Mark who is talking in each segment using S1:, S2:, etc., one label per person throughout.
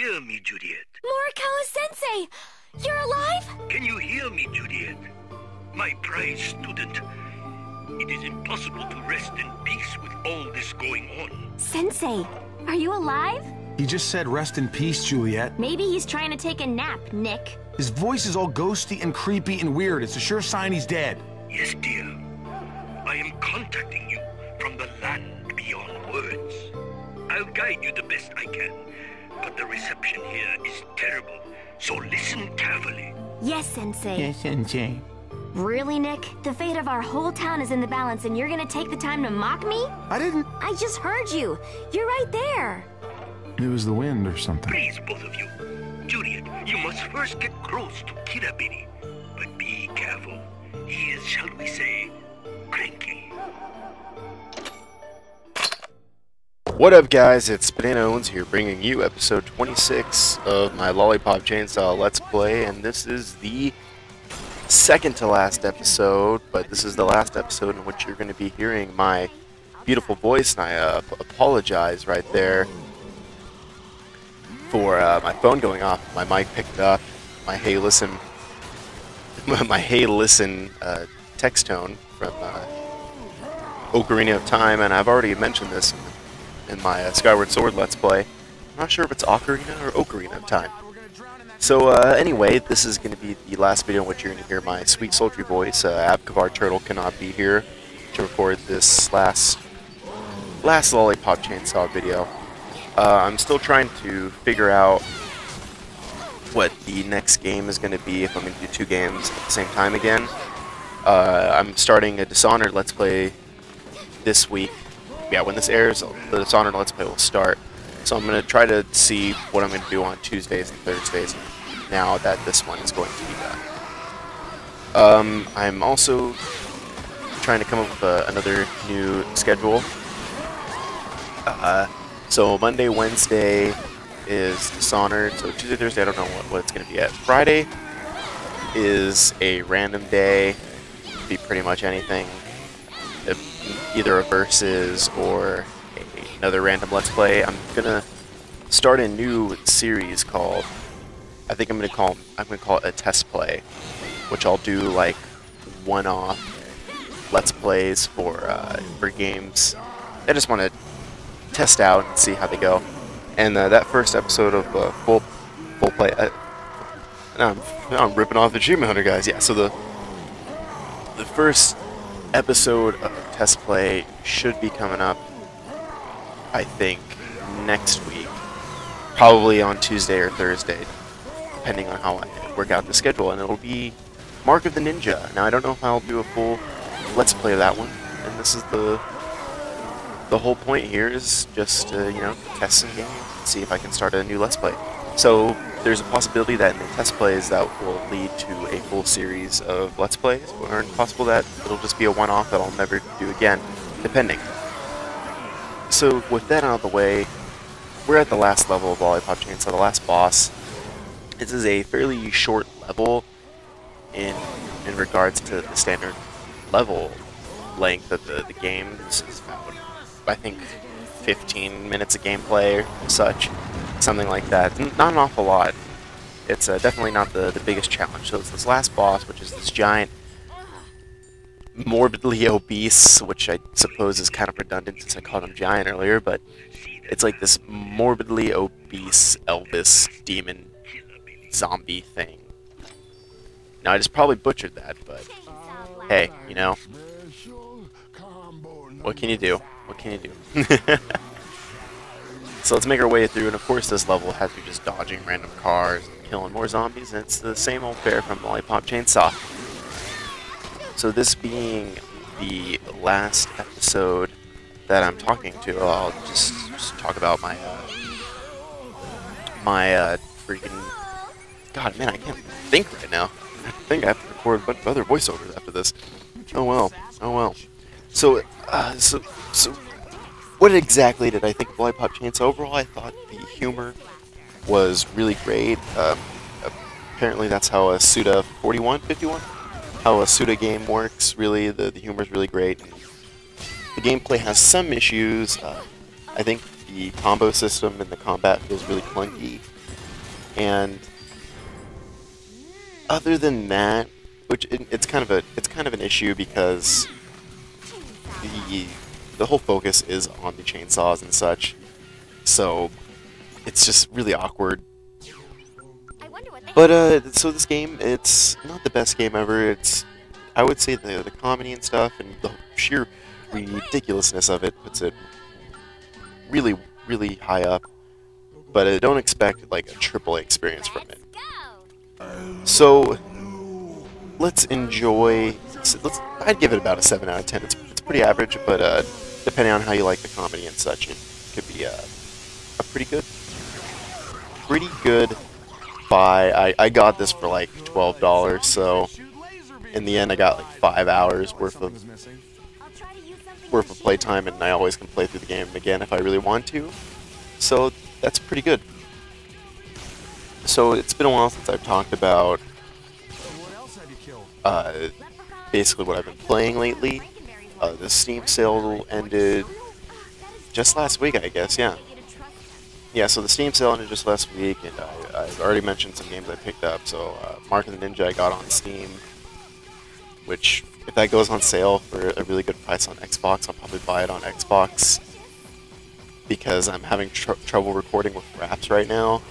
S1: hear me, Juliet?
S2: Morikawa-sensei! You're alive?
S1: Can you hear me, Juliet? My prize student. It is impossible to rest in peace with all this going on.
S2: Sensei, are you alive?
S3: He just said rest in peace, Juliet.
S2: Maybe he's trying to take a nap, Nick.
S3: His voice is all ghosty and creepy and weird. It's a sure sign he's dead.
S1: Yes, dear. I am contacting you from the land beyond words. I'll guide you the best I can, but the reception here is terrible, so listen carefully.
S2: Yes, Sensei.
S3: Yes, Sensei.
S2: Really, Nick? The fate of our whole town is in the balance and you're gonna take the time to mock me?
S3: I didn't.
S2: I just heard you. You're right there.
S3: It was the wind or something.
S1: Please, both of you. Juliet, you must first get close to Kirabini. But be careful. He is, shall we say, cranky.
S4: What up, guys? It's Bananaowns here, bringing you episode 26 of my Lollipop Chainsaw Let's Play, and this is the second to last episode, but this is the last episode in which you're going to be hearing my beautiful voice, and I apologize right there for my phone going off. My mic picked up my hey listen text tone from Ocarina of Time, and I've already mentioned this in my Skyward Sword Let's Play. I'm not sure if it's Ocarina or Ocarina of Time. So anyway, this is going to be the last video in which you're going to hear my sweet sultry voice. Avvkvvardturtle cannot be here to record this last Lollipop Chainsaw video. I'm still trying to figure out what the next game is going to be, if I'm going to do two games at the same time again. I'm starting a Dishonored Let's Play this week. Yeah, when this airs, the Dishonored Let's Play will start. So I'm going to try to see what I'm going to do on Tuesdays and Thursdays now that this one is going to be done. I'm also trying to come up with another new schedule. So Monday, Wednesday is Dishonored. So Tuesday, Thursday, I don't know what it's going to be at. Friday is a random day. Could be pretty much anything. Either a versus or another random Let's Play. I'm going to start a new series called, I'm going to call it a test play, which I'll do like one-off Let's Plays for games I just want to test out and see how they go. And that first episode of full play, now I'm ripping off the Achievement Hunter guys. Yeah, so the first episode of test play should be coming up, I think, next week, probably on Tuesday or Thursday, depending on how I work out the schedule, and it'll be Mark of the Ninja. Now I don't know if I'll do a full Let's Play of that one, and this is the whole point here is just you know, test some games and see if I can start a new Let's Play. So there's a possibility that in the test plays that will lead to a full series of Let's Plays, or it's possible that it'll just be a one-off that I'll never do again, depending. So with that out of the way, we're at the last level of Lollipop Chainsaw, the last boss. This is a fairly short level in regards to the standard level length of the game. This is about, I think, 15 minutes of gameplay or such, something like that. Not an awful lot. It's definitely not the biggest challenge. So it's this last boss, which is this giant, morbidly obese, which I suppose is kind of redundant since I called him giant earlier, but it's like this morbidly obese Elvis demon zombie thing. Now I just probably butchered that, but hey, you know, what can you do? What can you do? So let's make our way through, and of course this level has you just dodging random cars and killing more zombies, and it's the same old fare from Lollipop Chainsaw. So this being the last episode that I'm talking to, I'll just talk about my freaking... God, man, I can't think right now. I think I have to record a bunch of other voiceovers after this. Oh well, oh well. So, so what exactly did I think of Lollipop Chainsaw? Overall, I thought the humor was really great. Apparently that's how a Suda 51, how a Suda game works. Really, the humor is really great. The gameplay has some issues. I think the combo system and the combat feels really clunky. And other than that, which it's kind of an issue because the whole focus is on the chainsaws and such, so it's just really awkward. But so this game, it's not the best game ever. I would say the comedy and stuff and the sheer ridiculousness of it puts it really, really high up. But I don't expect like a AAA experience from it. So let's enjoy. I'd give it about a 7 out of 10. It's pretty average, but depending on how you like the comedy and such, it could be a pretty good buy. I got this for like $12, so in the end I got like 5 hours worth of playtime, and I always can play through the game again if I really want to. So that's pretty good. So it's been a while since I've talked about basically what I've been playing lately. The Steam sale ended just last week, I guess, yeah. Yeah, so the Steam sale ended just last week, and I've already mentioned some games I picked up. So Mark of the Ninja I got on Steam, which if that goes on sale for a really good price on Xbox, I'll probably buy it on Xbox, because I'm having trouble recording with wraps right now.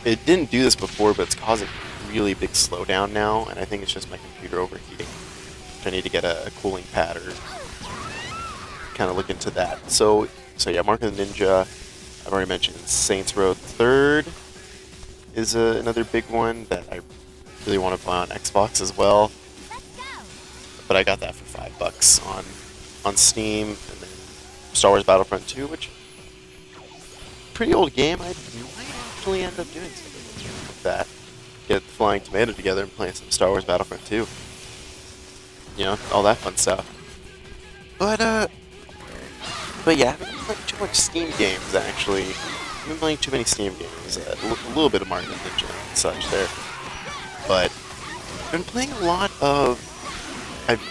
S4: It didn't do this before, but it's causing really big slowdown now, and I think it's just my computer overheating. I need to get a cooling pad or kind of look into that. So yeah, Mark of the Ninja, I've already mentioned. Saints Row 3rd is another big one that I really want to buy on Xbox as well. But I got that for $5 on Steam. And then Star Wars Battlefront 2, which pretty old game. I might actually end up doing something with that. Get the Flying Tomato together and play some Star Wars Battlefront 2. You know, all that fun stuff. But yeah, I haven't been playing too much Steam games, actually. I haven't been playing too many Steam games. A little bit of Mario Ninja and such there. But I've been playing a lot of... I've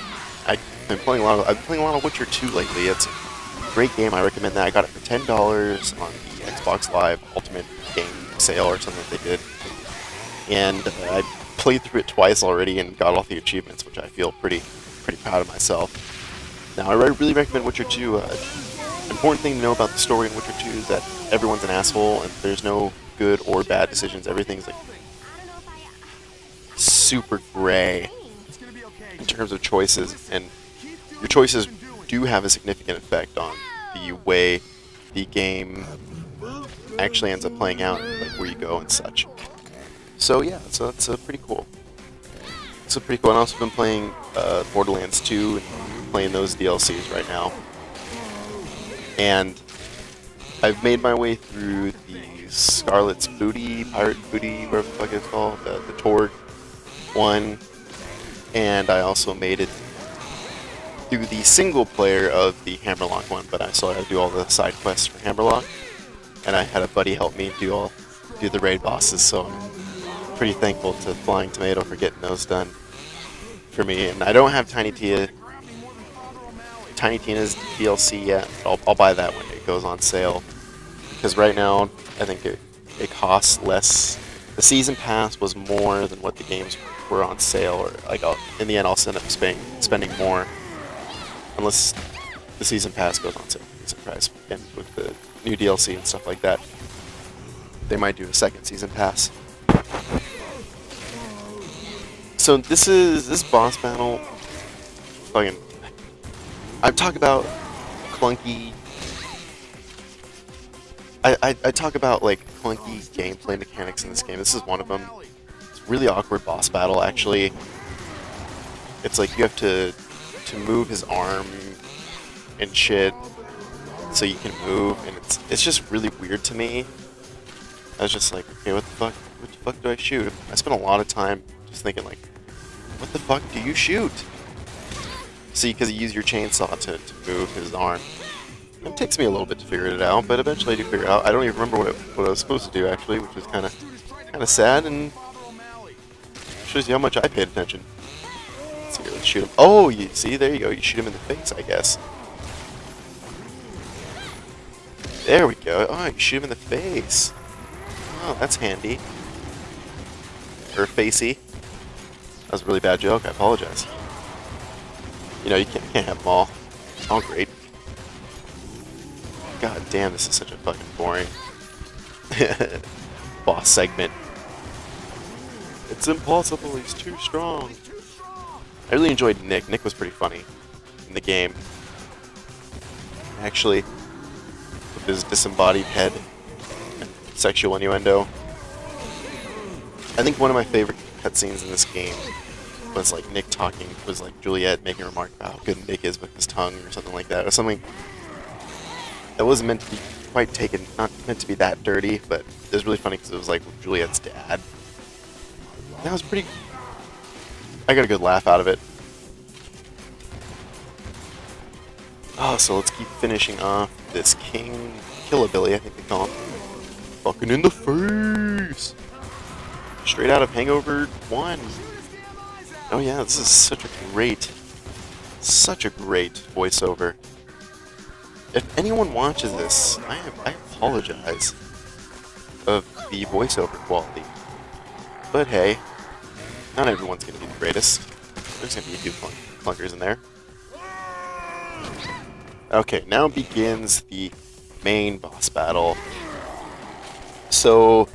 S4: been playing a lot of Witcher 2 lately. It's a great game. I recommend that. I got it for $10 on the Xbox Live Ultimate Game Sale or something that they did. And I played through it twice already and got all the achievements, which I feel pretty proud of myself. Now, I really recommend Witcher 2. Important thing to know about the story in Witcher 2 is that everyone's an asshole, and there's no good or bad decisions. Everything's like super gray in terms of choices, and your choices do have a significant effect on the way the game actually ends up playing out, like where you go and such. So yeah, so that's pretty cool. It's pretty cool. I've also been playing Borderlands 2 and playing those DLCs right now. And I've made my way through the Scarlet's Booty, Pirate Booty, whatever the fuck it's called, the Torg one. And I also made it through the single player of the Hammerlock one, but I still had to do all the side quests for Hammerlock. And I had a buddy help me do the raid bosses, so I'm pretty thankful to Flying Tomato for getting those done for me. And I don't have Tiny Tina's DLC yet. I'll buy that when it goes on sale, because right now I think it costs less. The season pass was more than what the games were on sale, or like in the end I'll end up spending more, unless the season pass goes on sale. Surprise! And with the new DLC and stuff like that, they might do a second season pass. So this boss battle, fucking. I talk about clunky. I talk about like clunky gameplay mechanics in this game. This is one of them. It's a really awkward boss battle, actually. It's like you have to move his arm and shit so you can move, and it's just really weird to me. I was just like, okay, what the fuck do I shoot? I spent a lot of time just thinking like, what the fuck do you shoot? See, because you use your chainsaw to move his arm. It takes me a little bit to figure it out, but eventually I do figure it out. I don't even remember what I was supposed to do, actually, which is kind of sad, and shows you how much I paid attention. Let's see, let's shoot him. Oh, you see, there you go. You shoot him in the face, I guess. There we go. Oh, you shoot him in the face. Oh, that's handy. Or facey. That was a really bad joke. I apologize. You know, you can't have them all. All great. God damn, this is such a fucking boring boss segment. It's impossible, he's too strong. I really enjoyed Nick. Nick was pretty funny in the game. Actually, with his disembodied head and sexual innuendo. I think one of my favorite cutscenes in this game was like Nick talking, was like Juliet making a remark about how good Nick is with his tongue or something like that. Or something that wasn't meant to be quite taken, not meant to be that dirty, but it was really funny because it was like Juliet's dad. That was pretty... I got a good laugh out of it. Oh, so let's keep finishing off this King Killabilly, I think they call him. Fucking in the face! Straight out of Hangover 1. Oh yeah, this is such a great voiceover. If anyone watches this, I apologize of the voiceover quality. But hey, not everyone's going to be the greatest. There's going to be a few clunkers in there. Okay, now begins the main boss battle. So,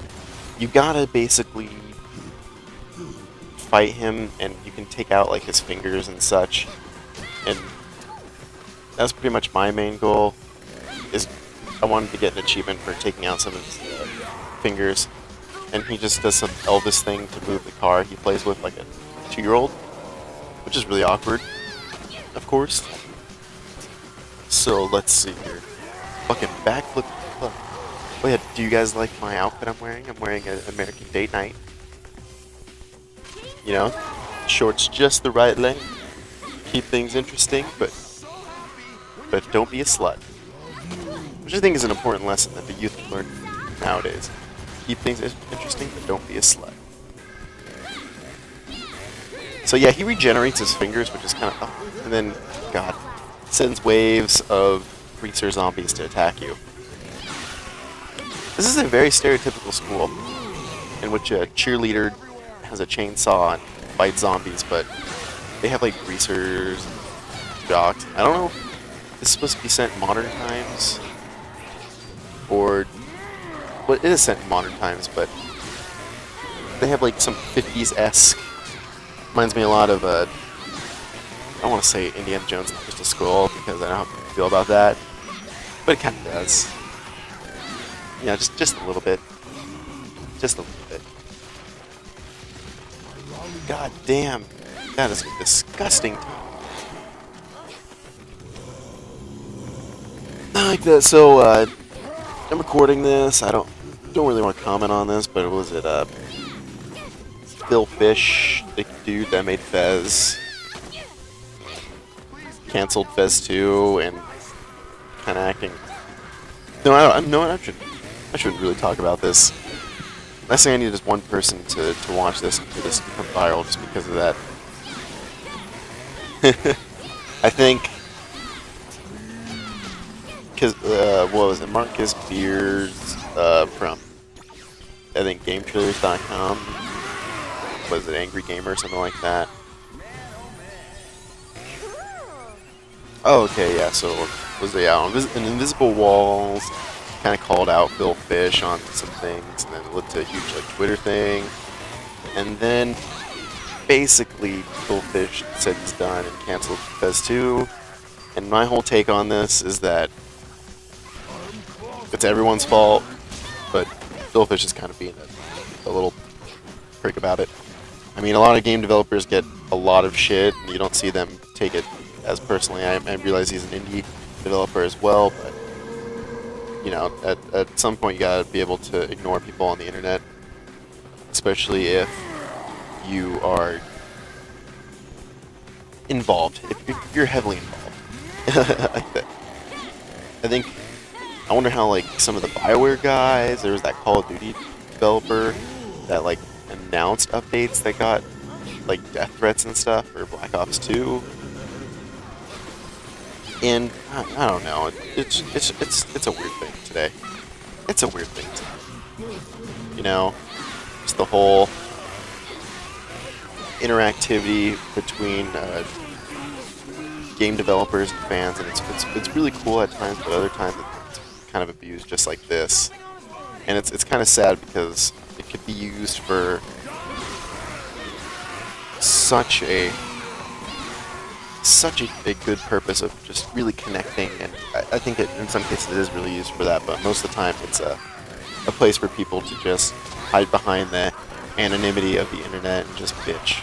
S4: you gotta basically fight him, and you can take out like his fingers and such. And that's pretty much my main goal. Is I wanted to get an achievement for taking out some of his fingers. And he just does some Elvis thing to move the car he plays with like a 2-year-old, which is really awkward, of course. So let's see here. Fucking backflip. Oh yeah, do you guys like my outfit I'm wearing? I'm wearing an American Date Night. You know, shorts just the right length. Keep things interesting, but don't be a slut. Which I think is an important lesson that the youth learn nowadays. Keep things interesting, but don't be a slut. So yeah, he regenerates his fingers, which is kind of... Oh, and then, God, sends waves of greaser zombies to attack you. This is a very stereotypical school, in which a cheerleader has a chainsaw and fights zombies, but they have like greasers, jocks. I don't know if this is supposed to be set in modern times, or... Well, it is set in modern times, but they have like some 50s-esque. Reminds me a lot of I don't want to say Indiana Jones and the Crystal Skull because I don't know how I feel about that, but it kind of does. Yeah, just a little bit. Just a little bit. God damn, that is disgusting. I like that. So I'm recording this. I don't really want to comment on this, but was it Phil Fish, the dude that made Fez, canceled Fez 2 and kind of acting. No, I shouldn't really talk about this. I say I need just one person to watch this and for this to become viral just because of that. I think. Because, what was it, Marcus Beers, from, I think, GameTrailers.com, was it Angry Gamer or something like that? Oh, okay, yeah, so, was it, yeah, an Invisible Walls, kind of called out Phil Fish on some things, and then it led to a huge, like, Twitter thing, and then, basically, Phil Fish said he's done and canceled Fez 2, and my whole take on this is that it's everyone's fault, but Phil Fish is kind of being a little prick about it. I mean, a lot of game developers get a lot of shit, and you don't see them take it as personally. I realize he's an indie developer as well, but, you know, at some point you gotta be able to ignore people on the internet, especially if you are involved, if you're heavily involved. I think... I wonder how, like, some of the BioWare guys, there was that Call of Duty developer that, like, announced updates that got, like, death threats and stuff for Black Ops 2. And, I don't know, it's a weird thing today. It's a weird thing today. you know, just the whole interactivity between game developers and fans, and it's really cool at times, but other times it's kind of abused, just like this. And it's kind of sad because it could be used for such a good purpose of just really connecting, and I think in some cases it is really used for that, but most of the time it's a place for people to just hide behind the anonymity of the internet and just bitch.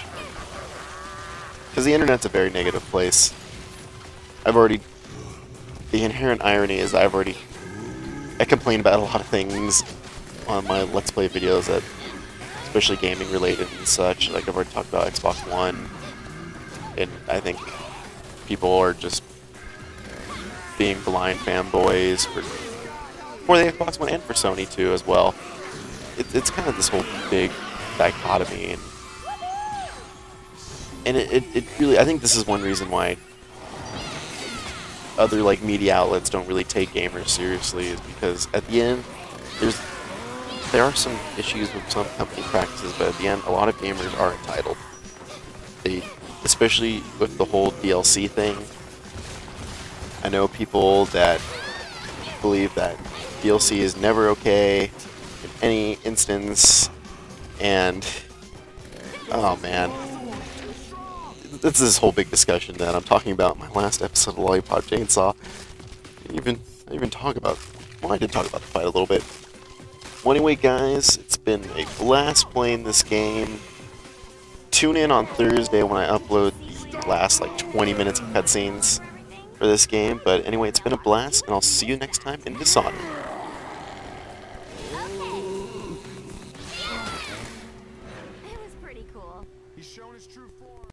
S4: Because the internet's a very negative place. The inherent irony is I complain about a lot of things on my Let's Play videos, that, especially gaming related and such. Like I've already talked about Xbox One, and I think people are just being blind fanboys for the Xbox One and for Sony too as well. It's kind of this whole big dichotomy, and it really, I think this is one reason why other like media outlets don't really take gamers seriously, is because at the end there are some issues with some company practices, but at the end a lot of gamers are entitled. Especially with the whole DLC thing. I know people that believe that DLC is never okay in any instance, and oh man, this is this whole big discussion that I'm talking about in my last episode of Lollipop Chainsaw. I didn't even talk about, well, I did talk about the fight a little bit. Well, anyway, guys, it's been a blast playing this game. Tune in on Thursday when I upload the last like 20 minutes of cutscenes for this game. But anyway, it's been a blast, and I'll see you next time in Dishonored.
S2: It was pretty cool.
S3: He's shown his true form.